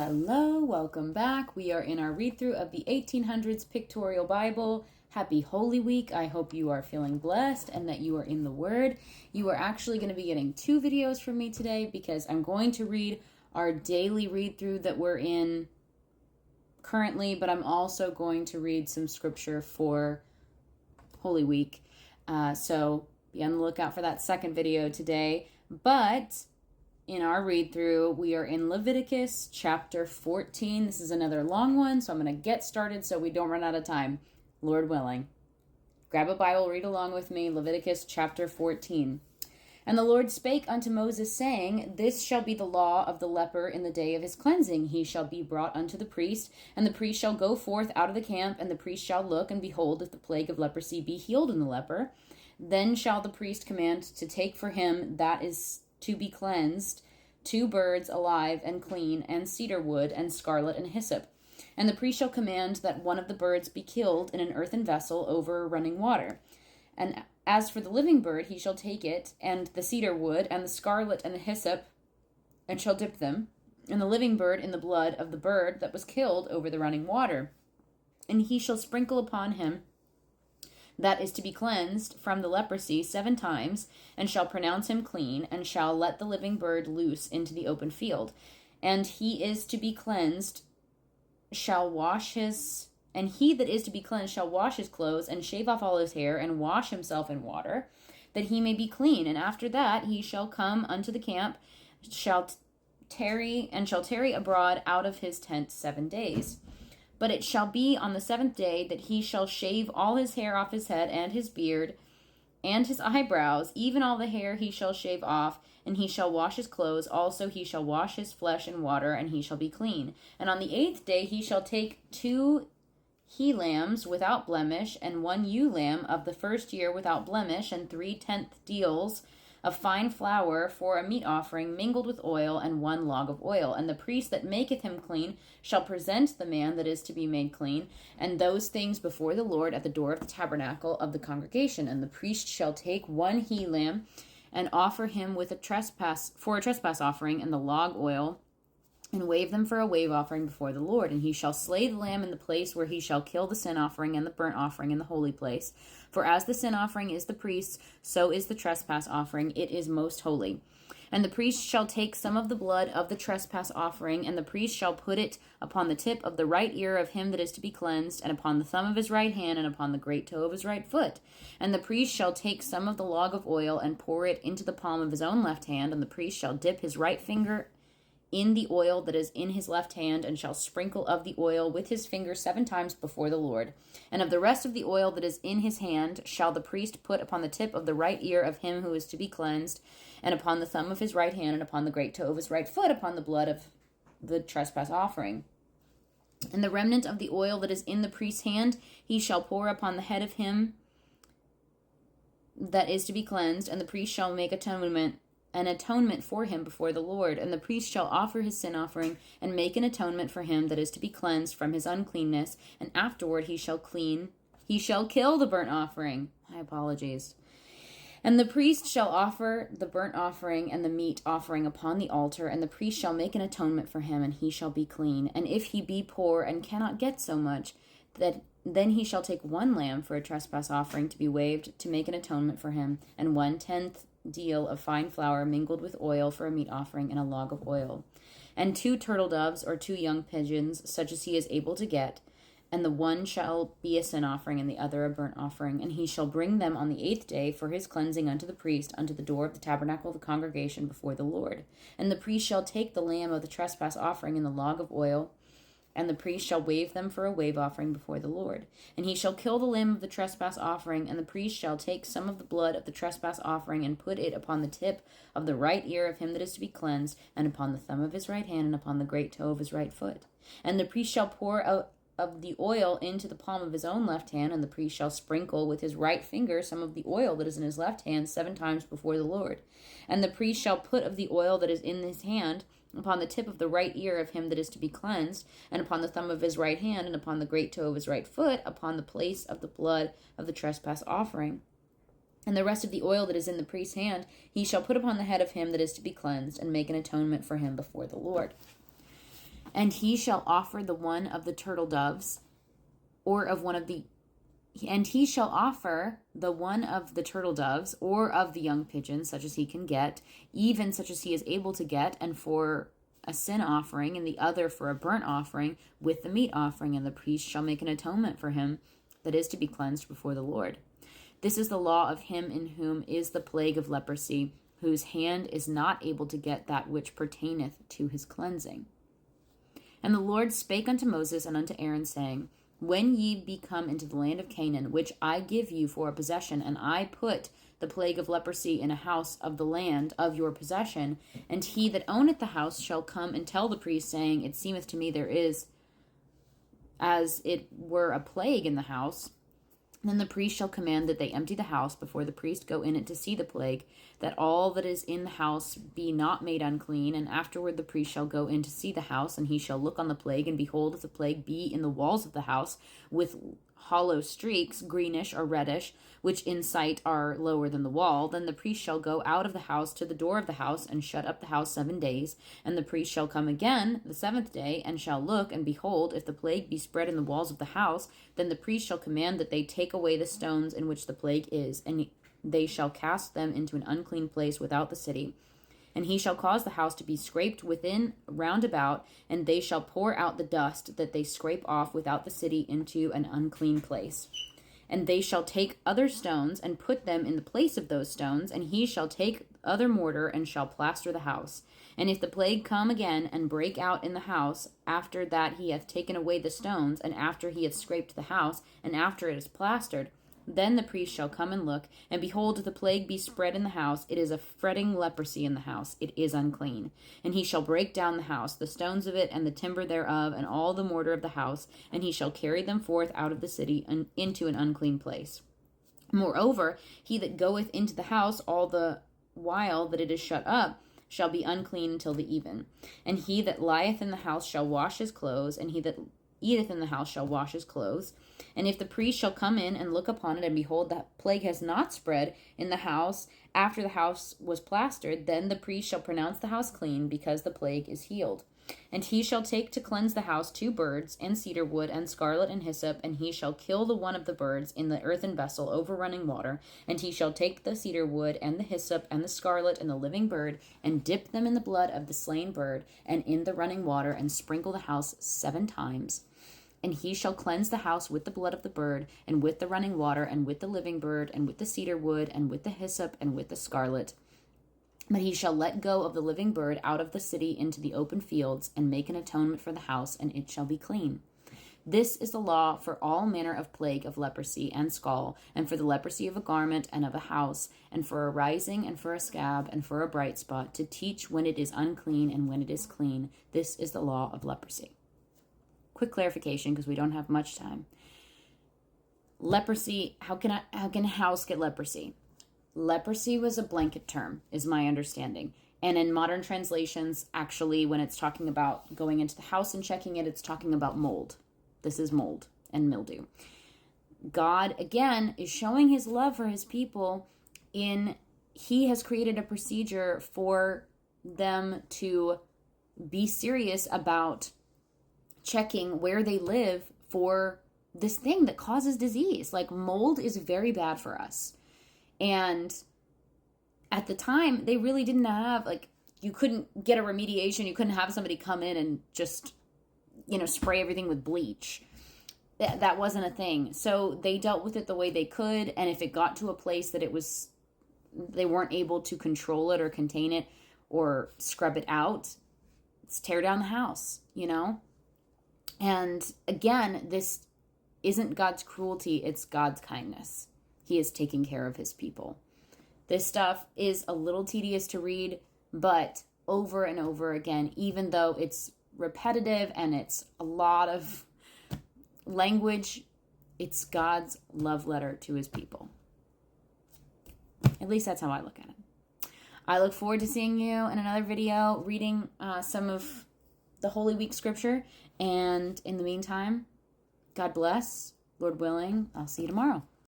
Hello, welcome back. We are in our read-through of the 1800s Pictorial Bible. Happy Holy Week. I hope you are feeling blessed and that you are in the Word. You are actually going to be getting 2 videos from me today because I'm going to read our daily read-through that we're in currently, but I'm also going to read some scripture for Holy Week. So be on the lookout for that second video today. But in our read-through, we are in Leviticus chapter 14. This is another long one, so I'm going to get started so we don't run out of time, Lord willing. Grab a Bible, read along with me, Leviticus chapter 14. And the Lord spake unto Moses, saying, This shall be the law of the leper in the day of his cleansing. He shall be brought unto the priest, and the priest shall go forth out of the camp, and the priest shall look, and behold, if the plague of leprosy be healed in the leper. Then shall the priest command to take for him that is to be cleansed 2 birds alive and clean, and cedar wood, and scarlet, and hyssop. And the priest shall command that one of the birds be killed in an earthen vessel over running water. And as for the living bird, he shall take it, and the cedar wood, and the scarlet, and the hyssop, and shall dip them, and the living bird in the blood of the bird that was killed over the running water. And he shall sprinkle upon him that is to be cleansed from the leprosy 7 times, and shall pronounce him clean, and shall let the living bird loose into the open field. And he is to be cleansed shall wash his, and he that is to be cleansed shall wash his clothes, and shave off all his hair, and wash himself in water, that he may be clean. And after that he shall come unto the camp, shall tarry abroad out of his tent 7 days. But it shall be on the 7th day that he shall shave all his hair off his head, and his beard, and his eyebrows, even all the hair he shall shave off, and he shall wash his clothes. Also he shall wash his flesh in water, and he shall be clean. And on the 8th day he shall take 2 he-lambs without blemish, and 1 ewe-lamb of the first year without blemish, and 3 tenth deals of fine flour for a meat offering mingled with oil, and 1 log of oil. And the priest that maketh him clean shall present the man that is to be made clean, and those things before the Lord at the door of the tabernacle of the congregation. And the priest shall take 1 he-lamb, and offer him with a trespass offering, and the log oil, and wave them for a wave offering before the Lord. And he shall slay the lamb in the place where he shall kill the sin offering and the burnt offering in the holy place. For as the sin offering is the priest's, so is the trespass offering. It is most holy. And the priest shall take some of the blood of the trespass offering, and the priest shall put it upon the tip of the right ear of him that is to be cleansed, and upon the thumb of his right hand, and upon the great toe of his right foot. And the priest shall take some of the log of oil, and pour it into the palm of his own left hand, and the priest shall dip his right finger in the oil that is in his left hand, and shall sprinkle of the oil with his finger 7 times before the Lord. And of the rest of the oil that is in his hand shall the priest put upon the tip of the right ear of him who is to be cleansed, and upon the thumb of his right hand, and upon the great toe of his right foot, upon the blood of the trespass offering. And the remnant of the oil that is in the priest's hand he shall pour upon the head of him that is to be cleansed, and the priest shall make an atonement for him before the Lord. And the priest shall offer his sin offering, and make an atonement for him that is to be cleansed from his uncleanness, and afterward he shall kill the burnt offering. My apologies. And the priest shall offer the burnt offering and the meat offering upon the altar, and the priest shall make an atonement for him, and he shall be clean. And if he be poor and cannot get so much, then he shall take 1 lamb for a trespass offering to be waved, to make an atonement for him, and 1/10 deal of fine flour mingled with oil for a meat offering, and a log of oil. And 2 turtle doves or 2 young pigeons, such as he is able to get, and the one shall be a sin offering, and the other a burnt offering. And he shall bring them on the 8th day for his cleansing unto the priest, unto the door of the tabernacle of the congregation before the Lord. And the priest shall take the lamb of the trespass offering and the log of oil, and the priest shall wave them for a wave offering before the Lord. And he shall kill the lamb of the trespass offering, and the priest shall take some of the blood of the trespass offering, and put it upon the tip of the right ear of him that is to be cleansed, and upon the thumb of his right hand, and upon the great toe of his right foot. And the priest shall pour out of the oil into the palm of his own left hand, and the priest shall sprinkle with his right finger some of the oil that is in his left hand 7 times before the Lord. And the priest shall put of the oil that is in his hand upon the tip of the right ear of him that is to be cleansed, and upon the thumb of his right hand, and upon the great toe of his right foot, upon the place of the blood of the trespass offering. And the rest of the oil that is in the priest's hand he shall put upon the head of him that is to be cleansed, and make an atonement for him before the Lord. And he shall offer the one of the turtle doves, or of one of the and he shall offer the one of the turtle doves, or of the young pigeons, such as he can get, even such as he is able to get, and for a sin offering, and the other for a burnt offering, with the meat offering. And the priest shall make an atonement for him that is to be cleansed before the Lord. This is the law of him in whom is the plague of leprosy, whose hand is not able to get that which pertaineth to his cleansing. And the Lord spake unto Moses and unto Aaron, saying, when ye be come into the land of Canaan, which I give you for a possession, and I put the plague of leprosy in a house of the land of your possession, and he that owneth the house shall come and tell the priest, saying, it seemeth to me there is as it were a plague in the house, then the priest shall command that they empty the house before the priest go in it to see the plague, that all that is in the house be not made unclean. And afterward the priest shall go in to see the house, and he shall look on the plague, and behold, if the plague be in the walls of the house, with hollow streaks, greenish or reddish, which in sight are lower than the wall, then the priest shall go out of the house to the door of the house, and shut up the house 7 days. And the priest shall come again the 7th day, and shall look, and behold, if the plague be spread in the walls of the house, then the priest shall command that they take away the stones in which the plague is, and they shall cast them into an unclean place without the city. And he shall cause the house to be scraped within round about, and they shall pour out the dust that they scrape off without the city into an unclean place. And they shall take other stones and put them in the place of those stones, and he shall take other mortar and shall plaster the house. And if the plague come again and break out in the house, after that he hath taken away the stones, and after he hath scraped the house, and after it is plastered, then the priest shall come and look, and behold, if the plague be spread in the house, it is a fretting leprosy in the house, it is unclean. And he shall break down the house, the stones of it, and the timber thereof, and all the mortar of the house, and he shall carry them forth out of the city and into an unclean place. Moreover, he that goeth into the house all the while that it is shut up shall be unclean until the even. And he that lieth in the house shall wash his clothes, and he that eateth in the house shall wash his clothes. And if the priest shall come in and look upon it, and behold, the plague has not spread in the house after the house was plastered, then the priest shall pronounce the house clean, because the plague is healed. And he shall take to cleanse the house 2 birds, and cedar wood, and scarlet, and hyssop, and he shall kill the one of the birds in the earthen vessel over running water. And he shall take the cedar wood, and the hyssop, and the scarlet, and the living bird, and dip them in the blood of the slain bird, and in the running water, and sprinkle the house 7 times. And he shall cleanse the house with the blood of the bird, and with the running water, and with the living bird, and with the cedar wood, and with the hyssop, and with the scarlet. But he shall let go of the living bird out of the city into the open fields, and make an atonement for the house, and it shall be clean. This is the law for all manner of plague of leprosy and scall, and for the leprosy of a garment and of a house, and for a rising, and for a scab, and for a bright spot, to teach when it is unclean and when it is clean. This is the law of leprosy. Quick clarification, because we don't have much time. Leprosy, how can a house get leprosy? Leprosy was a blanket term, is my understanding. And in modern translations, actually, when it's talking about going into the house and checking it, it's talking about mold. This is mold and mildew. God, again, is showing his love for his people he has created a procedure for them to be serious about checking where they live for this thing that causes disease. Like, mold is very bad for us. And at the time, they really didn't have, you couldn't get a remediation. You couldn't have somebody come in and just, spray everything with bleach. That wasn't a thing. So they dealt with it the way they could. And if it got to a place that they weren't able to control it or contain it or scrub it out, let's tear down the house, And again, this isn't God's cruelty, it's God's kindness. He is taking care of his people. This stuff is a little tedious to read, but over and over again, even though it's repetitive and it's a lot of language, it's God's love letter to his people. At least that's how I look at it. I look forward to seeing you in another video, reading some of the Holy Week scripture. And in the meantime, God bless. Lord willing, I'll see you tomorrow.